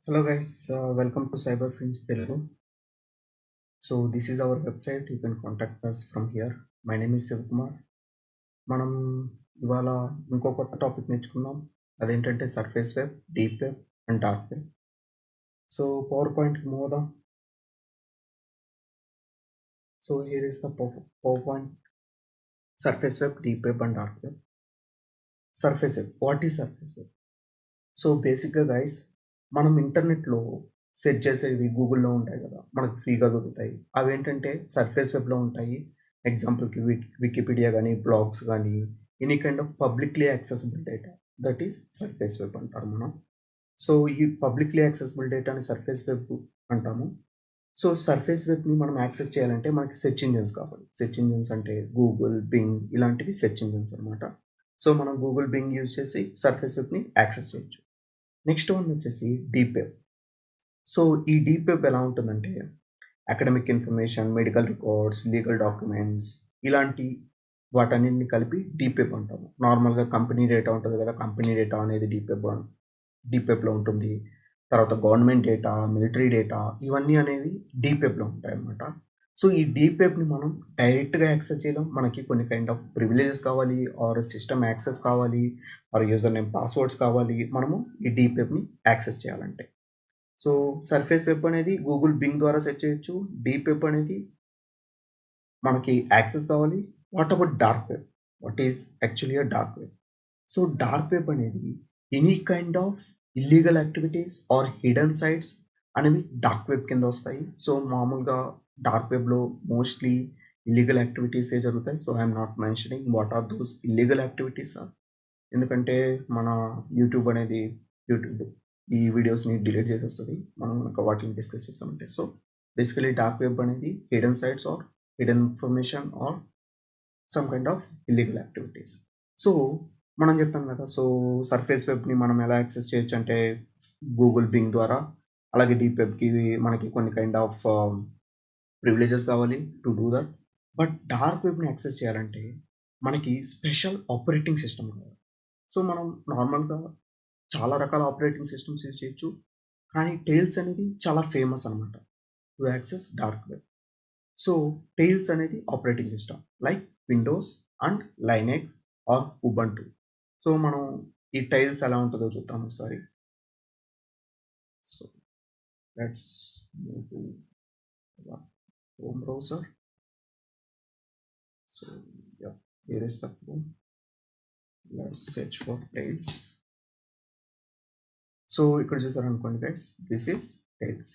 Hello guys, welcome to Cyber Fringe Telugu. So this is our website. You can contact us from here. My name is Sivakumar. మనం ఇవాళ ఇంకో కొత్త topic నేర్చుకుందాం. అదేంటంటే surface web, deep web and dark web. So power పాయింట్కి move అవుదాం. So here is the power point. Surface web, deep web and dark web. Surface web, what is surface web? So బేసిక్గా guys, మనం ఇంటర్నెట్లో search చేసేవి గూగుల్లో ఉంటాయి కదా, మనకు ఫ్రీగా దొరుకుతాయి. అవి ఏంటంటే సర్ఫేస్ వెబ్లో ఉంటాయి. ఎగ్జాంపుల్కి వికీపీడియా కానీ, బ్లాగ్స్ కానీ, any kind of publicly accessible data, that is surface web అంటారు మనం. సో ఈ పబ్లిక్లీ యాక్సెసిబుల్ డేటాని సర్ఫేస్ వెబ్ అంటాము. సో సర్ఫేస్ వెబ్ని మనం యాక్సెస్ చేయాలంటే మనకి సెర్చ్ ఇంజిన్స్ కావాలి. సెర్చ్ ఇంజిన్స్ అంటే గూగుల్, బింగ్ ఇలాంటివి సెర్చ్ ఇంజిన్స్ అనమాట. సో మనం గూగుల్, బింగ్ యూజ్ చేసి సర్ఫేస్ వెబ్ని యాక్సెస్ చేయొచ్చు. నెక్స్ట్ వన్ వచ్చేసి డీప్ వెబ్. సో ఈ డీప్ వెబ్ ఎలా ఉంటుందంటే academic information, medical records, legal documents ఇలాంటి వాటన్నిటిని కలిపి డీప్ వెబ్ అంటాము. నార్మల్గా కంపెనీ డేటా ఉంటుంది కదా, కంపెనీ డేటా అనేది డీప్ వెబ్లో ఉంటుంది. తర్వాత గవర్నమెంట్ డేటా, మిలిటరీ డేటా ఇవన్నీ అనేవి డీప్ వెబ్లో ఉంటాయి అన్నమాట. సో ఈ డీప్ వెబ్ని మనం డైరెక్ట్గా యాక్సెస్ చేయలేం. మనకి కొన్ని కైండ్ ఆఫ్ ప్రివిలేజెస్ కావాలి, ఆర్ సిస్టమ్ యాక్సెస్ కావాలి, ఆర్ యూజర్ నేమ్ పాస్వర్డ్స్ కావాలి మనము ఈ డీప్ వెబ్ని యాక్సెస్ చేయాలంటే. సో సర్ఫేస్ వెబ్ అనేది గూగుల్, బింగ్ ద్వారా సెర్చ్ చేయొచ్చు. డీప్ వెబ్ అనేది మనకి యాక్సెస్ కావాలి. What about dark web? What is actually a dark web? So dark web అనేది any kind of illegal activities or hidden sites అనేవి dark web కింద వస్తాయి. సో మామూలుగా డార్క్ వెబ్లో మోస్ట్లీ ఇల్లీగల్ యాక్టివిటీసే జరుగుతాయి. So I'm not mentioning what are those illegal activities are, ఎందుకంటే మన యూట్యూబ్ అనేది యూట్యూబ్ ఈ వీడియోస్ని డిలీట్ చేసేస్తుంది మనం కనుక వాటిని డిస్కస్ చేస్తామంటే. సో బేసికలీ డార్క్ వెబ్ అనేది hidden sites or hidden information or some kind of illegal activities. So మనం చెప్పాం కదా, సో సర్ఫేస్ వెబ్ని మనం ఎలా యాక్సెస్ చేయొచ్చు అంటే గూగుల్, బింగ్ ద్వారా. అలాగే డీప్ వెబ్కి మనకి కొన్ని కైండ్ ఆఫ్ ప్రివిలేజెస్ కావాలి to do that. But dark వెబ్ని యాక్సెస్ చేయాలంటే మనకి స్పెషల్ ఆపరేటింగ్ సిస్టమ్ కావాలి. సో మనం నార్మల్గా చాలా రకాల ఆపరేటింగ్ సిస్టమ్స్ యూజ్ చేయొచ్చు, కానీ టైల్స్ అనేది చాలా ఫేమస్ అనమాట to access dark web. So Tails అనేది operating system like Windows and Linux or Ubuntu. So మనం ఈ టైల్స్ ఎలా ఉంటుందో చూద్దాం ఒకసారి. So let's move to home browser. So here is the Chrome. Let's search for tails. So ఇక్కడ చూసారు అనుకోండి guys, this is Tails.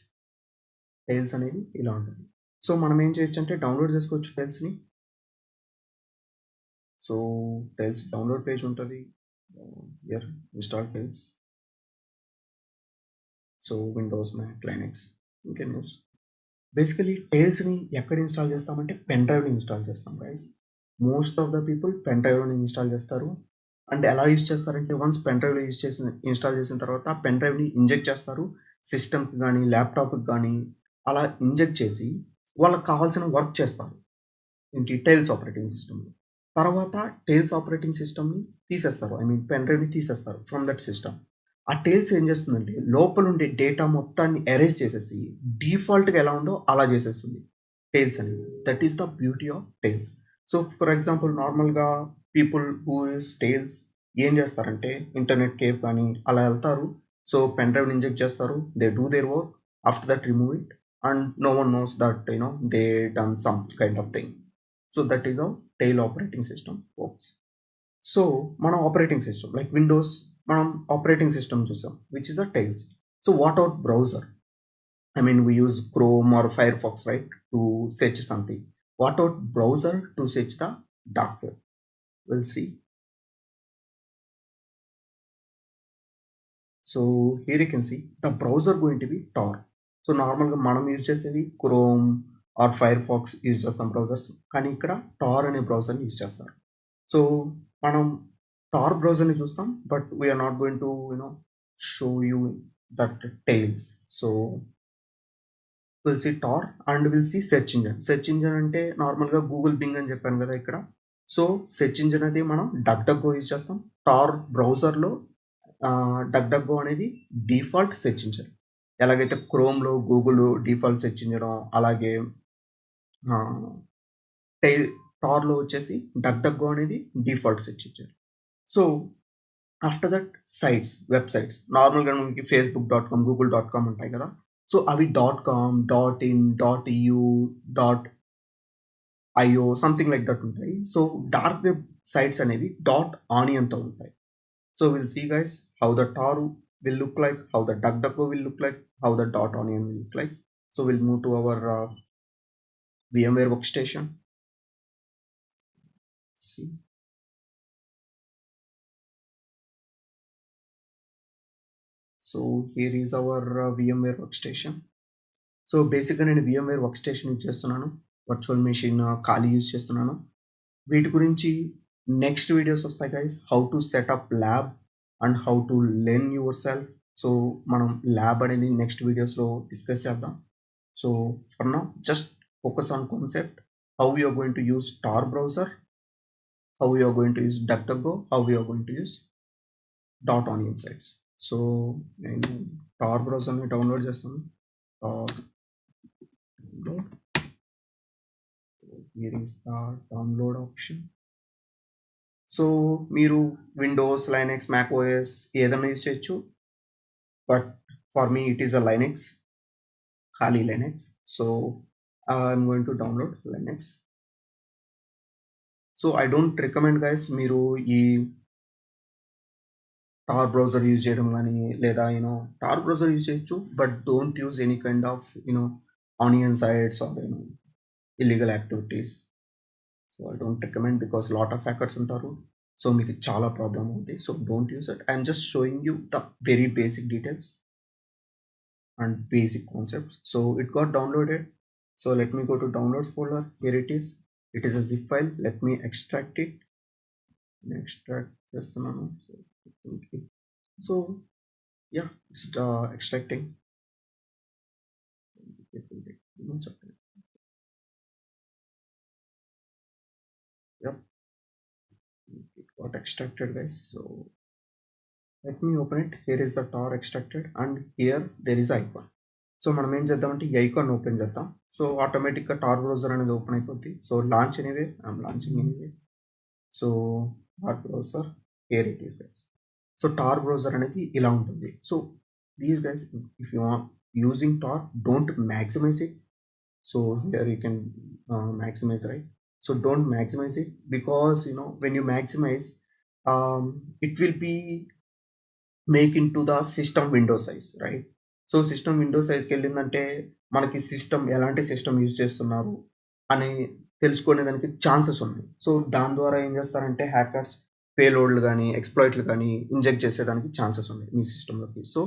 Tails అనేది ఇలా ఉంటుంది. సో మనం ఏం చేయొచ్చు అంటే డౌన్లోడ్ చేసుకోవచ్చు టైల్స్ని. సో టైల్స్ డౌన్లోడ్ పేజ్ ఉంటుంది. Here install Tails. So Windows, Mac, Linux you can use. Basically టైల్స్ని ఎక్కడ ఇన్స్టాల్ చేస్తామంటే పెన్ డ్రైవ్ని ఇన్స్టాల్ చేస్తాం guys. Most of the people pen డ్రైవ్ని ఇన్స్టాల్ చేస్తారు. అండ్ ఎలా యూస్ చేస్తారంటే వన్స్ పెన్ డ్రైవ్లో ఇన్స్టాల్ చేసిన తర్వాత ఆ పెన్ డ్రైవ్ని ఇంజెక్ట్ చేస్తారు సిస్టమ్కి కానీ, ల్యాప్టాప్కి కానీ. అలా ఇంజెక్ట్ చేసి వాళ్ళకి కావాల్సిన వర్క్ చేస్తారు ఏంటి టైల్స్ ఆపరేటింగ్ సిస్టమ్లో. తర్వాత టైల్స్ ఆపరేటింగ్ సిస్టమ్ని తీసేస్తారు, ఐ మీన్ పెన్ డ్రైవ్ని తీసేస్తారు ఫ్రమ్ దట్ సిస్టమ్. ఆ టైల్స్ ఏం చేస్తుందంటే లోపల ఉండే డేటా మొత్తాన్ని ఎరేజ్ చేసేసి డిఫాల్ట్గా ఎలా ఉందో అలా చేసేస్తుంది టైల్స్ అనేది. That is the beauty of Tails. So for example నార్మల్గా పీపుల్ హూ యూస్ టైల్స్ ఏం చేస్తారంటే ఇంటర్నెట్ కేఫ్ కానీ అలా వెళ్తారు. సో పెన్ డ్రైవ్ని ఇంజెక్ట్ చేస్తారు, they do their work, after that remove it and no one knows that they done some kind of thing. So that is how Tail operating system works. So మనం operating system like Windows మనం operating system చూసాం which is a tiles. So what out browser? I mean we use Chrome or Firefox, right, to search something. What about browser to search the dark web? We'll see. So here you can see the browser going to be Tor. So నార్మల్గా మనం use చేసేది Chrome or Firefox use చేస్తాం browsers, కానీ ఇక్కడ Tor అనే బ్రౌజర్ని use చేస్తారు. So మనం టార్ బ్రౌజర్ని చూస్తాం, but we're not going to show you that Tails. So will see Tor and will see search engine. Search engine అంటే నార్మల్గా గూగుల్, బింగ్ అని చెప్పాను కదా ఇక్కడ. సో సెర్చ్ ఇంజన్ అనేది మనం డక్ డక్ గో యూజ్ చేస్తాం. టార్ బ్రౌజర్లో డక్ డక్ గో అనేది డిఫాల్ట్ సెర్చ్ ఇంజన్. ఎలాగైతే క్రోమ్లో గూగుల్ డిఫాల్ట్ సెర్చ్ ఇంజిన్ అలాగే టార్లో వచ్చేసి డక్ డక్ గో అనేది default search engine. So after that sites websites నార్మల్గా మనకి facebook.com google.com ఉంటాయి కదా. సో అవి .com .in .eu .io something like that ఉంటాయి. సో డార్క్ వెబ్ సైట్స్ అనేవి .onion తో ఉంటాయి. So will see guys how the tar will look like, how the DuckDuckGo will look like, how the .onion will look like. So we'll move to our VMware workstation. See. So here is our VMware workstation. So బేసిక్గా నేను VMware workstation యూజ్ చేస్తున్నాను, virtual machine ఖాళీ use చేస్తున్నాను. వీటి గురించి next videos వస్తాయి guys, how to set up lab and how to learn yourself. So మనం ల్యాబ్ అనేది నెక్స్ట్ వీడియోస్లో డిస్కస్ చేద్దాం. So for now just focus on concept, how you are going to use Tor browser, how you are going to use DuckDuckGo, how you are going to use .onion sites. So నేను Tor బ్రౌజర్ని download చేస్తాను. here is the download option. So మీరు Windows, Linux, Mac OS ఏదైనా use చేయొచ్చు, but for me it is a Linux, Kali Linux. So I'm going to download Linux. So I don't recommend guys మీరు ఈ Tor browser use చేయడం కానీ, లేదా Tor browser use చేయొచ్చు, but don't use any kind of onion sites or illegal activities. So I don't recommend because lot of hackers ఉంటారు. So మీకు చాలా problem అవుతుంది. So don't use it. I'm just showing you the very basic details and basic concepts. So it got downloaded. So let me go to downloads folder. Here it is. It is a zip file. Let me extract it. Extract just a moment. So yeah, it's extracting. Yep, it got extracted guys. So let me open it. Here is the tar extracted and here there is icon. So మనం ఏం చేద్దామంటే ఈ icon open చేద్దాం. So ఆటోమేటిక్గా Tor browser అనేది open అయిపోద్ది. So launch anyway, I'm launching anyway. So Tor browser here it is guys. So Tor browser అనేది ఇలా ఉంటుంది. So please guys, if you are using Tor, don't maximise it. So here you can maximise, right? So don't maximise it because when you maximise it will be make into the system window size, right? So system window సైజ్కి వెళ్ళిందంటే మనకి system ఎలాంటి system use చేస్తున్నారు అని తెలుసుకునే దానికి chances ఉన్నాయి. So దాని ద్వారా ఏం చేస్తారంటే హ్యాకర్స్ పేలోడ్లు కానీ ఎక్స్ప్లాయిట్లు కానీ ఇంజెక్ట్ చేసేదానికి ఛాన్సెస్ ఉన్నాయి మీ సిస్టంలోకి. So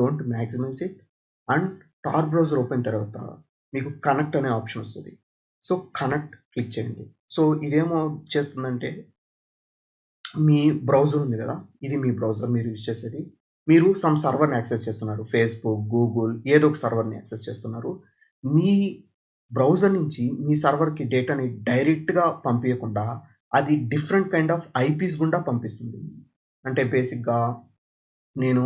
don't maximise it. And Tor browser open తర్వాత మీకు కనెక్ట్ అనే ఆప్షన్ వస్తుంది. సో కనెక్ట్ క్లిక్ చేయండి. సో ఇదేమో చేస్తుందంటే మీ బ్రౌజర్ ఉంది కదా, ఇది మీ బ్రౌజర్ మీరు యూజ్ చేసేది. మీరు సమ్ సర్వర్ని యాక్సెస్ చేస్తున్నారు, ఫేస్బుక్, గూగుల్, ఏదో ఒక సర్వర్ని యాక్సెస్ చేస్తున్నారు. మీ బ్రౌజర్ నుంచి మీ సర్వర్కి డేటాని డైరెక్ట్గా పంపించకుండా అది డిఫరెంట్ కైండ్ ఆఫ్ ఐపీస్ గుండా పంపిస్తుంది. అంటే బేసిక్గా నేను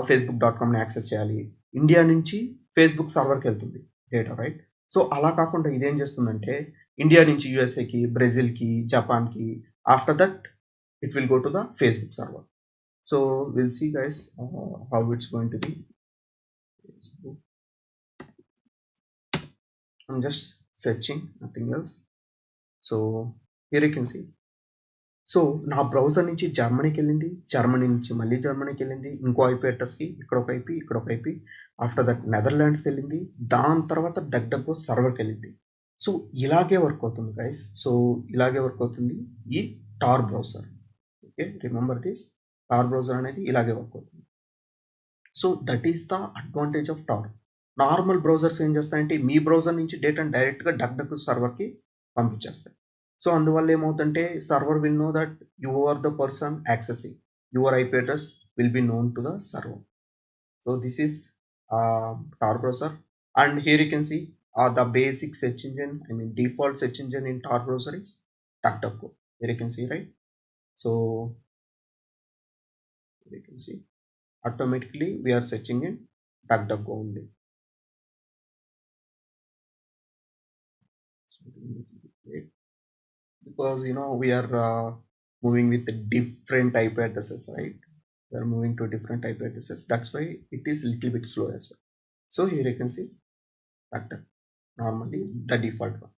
facebook.comని యాక్సెస్ చేయాలి, ఇండియా నుంచి ఫేస్బుక్ సర్వర్కి వెళ్తుంది డేటా, రైట్? సో అలా కాకుండా ఇదేం చేస్తుందంటే ఇండియా నుంచి యూఎస్ఏకి, బ్రెజిల్కి, జపాన్కి, after that it will go to the Facebook server. So we'll see guys how it's going to be. Facebook. I'm just searching, nothing else. So here you can see. So నా browser నుంచి జర్మనీకి వెళ్ళింది, Germany నుంచి మళ్ళీ జర్మనీకి వెళ్ళింది, ఇంకో IP అడ్రస్కి, ఇక్కడ ఒక ఐపీ, ఇక్కడ ఒక ఐపీ. ఆఫ్టర్ దట్ నెదర్లాండ్స్కి వెళ్ళింది, దాని తర్వాత DuckDuckGo సర్వర్కి వెళ్ళింది. సో ఇలాగే వర్క్ అవుతుంది గైస్. సో ఇలాగే వర్క్ అవుతుంది ఈ Tor browser. Okay, remember this, Tor browser అనేది ఇలాగే వర్క్ అవుతుంది. So that is the advantage of Tor. Normal browsers ఏం చేస్తాయంటే మీ బ్రౌజర్ నుంచి డేటాను డైరెక్ట్గా DuckDuckGo సర్వర్కి పంపించేస్తాయి. సో అందువల్ల ఏమవుతుందంటే server will know that you are the person accessing, your IP address will be known to the server. So this is Tor browser. And here you can see the basic search engine, I mean default search engine in tar browser is DuckDuckGo. Here you can see, right? So you can see automatically we are searching in DuckDuckGo ఉంది. Because we are moving with different IP addresses, right? We are moving to different IP addresses. That's why it is a little bit slow as well. So here you can see DuckDuck, normally the default one.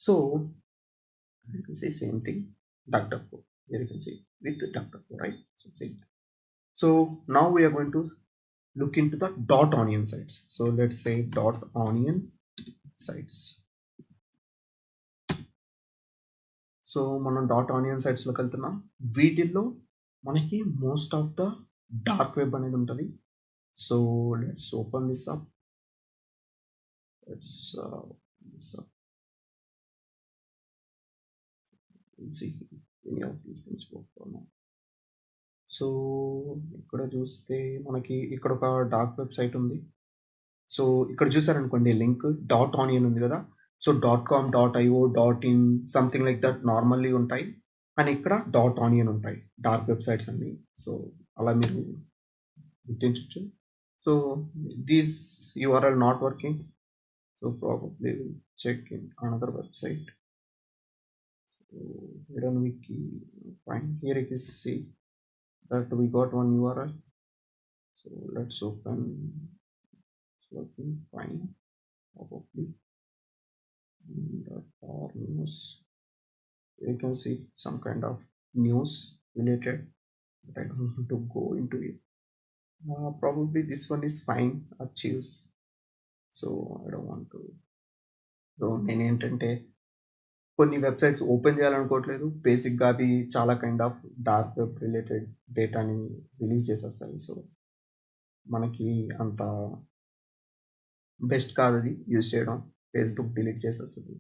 So you can say same thing, DuckDuckGo. Here you can see with the DuckDuckGo, right? So same. So now we are going to look into the dot onion sites. So let's say dot onion sites. So మనం dot onion సైట్స్లోకి వెళ్తున్నాం. వీటిల్లో మనకి most of the dark web అనేది ఉంటుంది. So let's open this up. Let's see any of these things work or not. So ఇక్కడ చూస్తే మనకి ఇక్కడ ఒక డార్క్ వెబ్సైట్ ఉంది. సో ఇక్కడ చూసారనుకోండి లింక్ డాట్ ఆనియన్ ఉంది కదా. So .com .io .in something like that normally ఉంటాయి, కానీ ఇక్కడ డాట్ ఆనియన్ ఉంటాయి డార్క్ వెబ్సైట్స్ అన్ని. సో అలా మీరు గుర్తించవచ్చు. So this URL not working, so probably will check in another website. So hidden wiki, fine. Here you can see that we got one URL. So let's open. It's working fine, probably. News. You can see some kind of news related, but I don't want to go into it. Probably this one is fine, achieves. So I don't want to. So నేను ఏంటంటే కొన్ని websites open చేయాలనుకోవట్లేదు. బేసిక్గా అవి చాలా kind of dark web related డేటాని release చేసేస్తాయి. So మనకి అంత బెస్ట్ కాదు అది యూజ్ చేయడం. ఫేస్బుక్ డిలీట్ చేసేస్తుంది.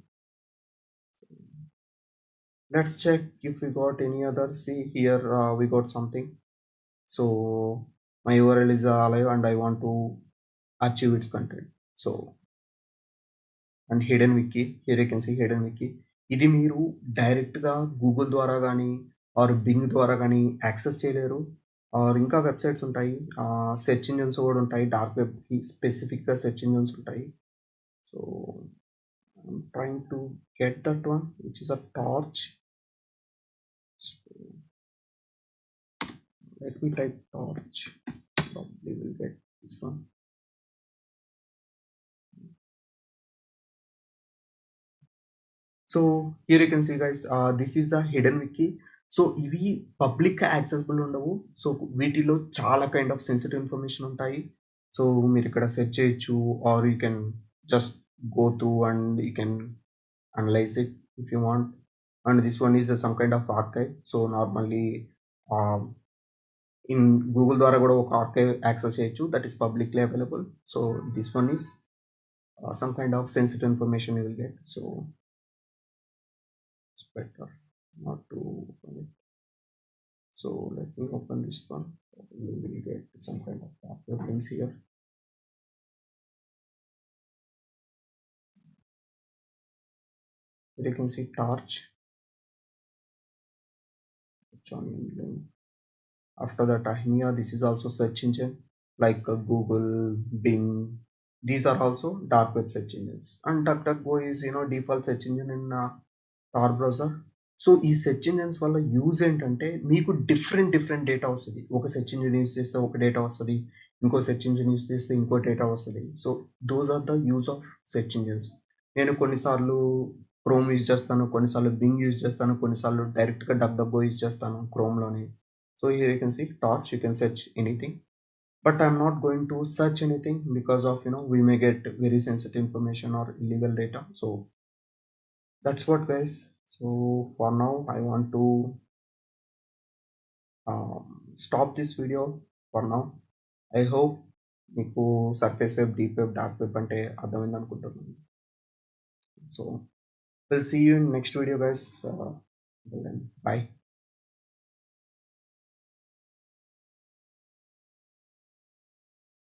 Let's check if we got any other. See here, we got something. So my URL is alive and I want to achieve its content. So and hidden wiki, here you can see hidden wiki. ఇది మీరు డైరెక్ట్గా Google ద్వారా కానీ are Bing ద్వారా కానీ access చేయలేరు. Are ఇంకా websites ఉంటాయి, సెర్చ్ ఇంజన్స్ కూడా ఉంటాయి, డార్క్ వెబ్కి స్పెసిఫిక్గా సెర్చ్ ఇంజన్స్ ఉంటాయి. So I'm trying to get that one, which is a torch. So let me type torch, probably will get this one. So here you can see guys, this is a hidden wiki. So ఇవి పబ్లిక్గా accessible ఉండవు. So వీటిలో చాలా kind of sensitive information ఉంటాయి. So మీరు ఇక్కడ search చేయొచ్చు, or you can just go through and you can analyze it if you want. And this one is some kind of archive. So normally in Google ద్వారా కూడా ఒక archive access చేయొచ్చు, that is publicly available. So this one is some kind of sensitive information you will get. So it's better not to open it. So let me open this one. You will get some kind of archive links here. You can see torch. After that, Ahimia, this is also search engine like Google, Bing. These are also dark web search engines. And DuckDuckGo is default search engine in Tor browser. So ఈ search engines వల్ల use ఏంటంటే మీకు different data వస్తుంది. ఒక search engine use చేస్తే ఒక data వస్తుంది, ఇంకో సెర్చ్ ఇంజిన్ యూజ్ చేస్తే ఇంకో డేటా వస్తుంది. So those are the use of search engines. నేను కొన్నిసార్లు క్రోమ్ యూజ్ చేస్తాను, కొన్నిసార్లు బింగ్ యూజ్ చేస్తాను, కొన్నిసార్లు డైరెక్ట్గా DuckDuckGo యూజ్ చేస్తాను క్రోమ్లోనే. So here you can see Torch, you can search anything. But I'm not going to search anything because of we may get very sensitive information or illegal data. So that's what guys. So for now I want to stop this video for now. I hope మీకు surface web, deep web, dark web అంటే అర్థమైంది అనుకుంటున్నాను. So we'll see you in next video guys. Bye.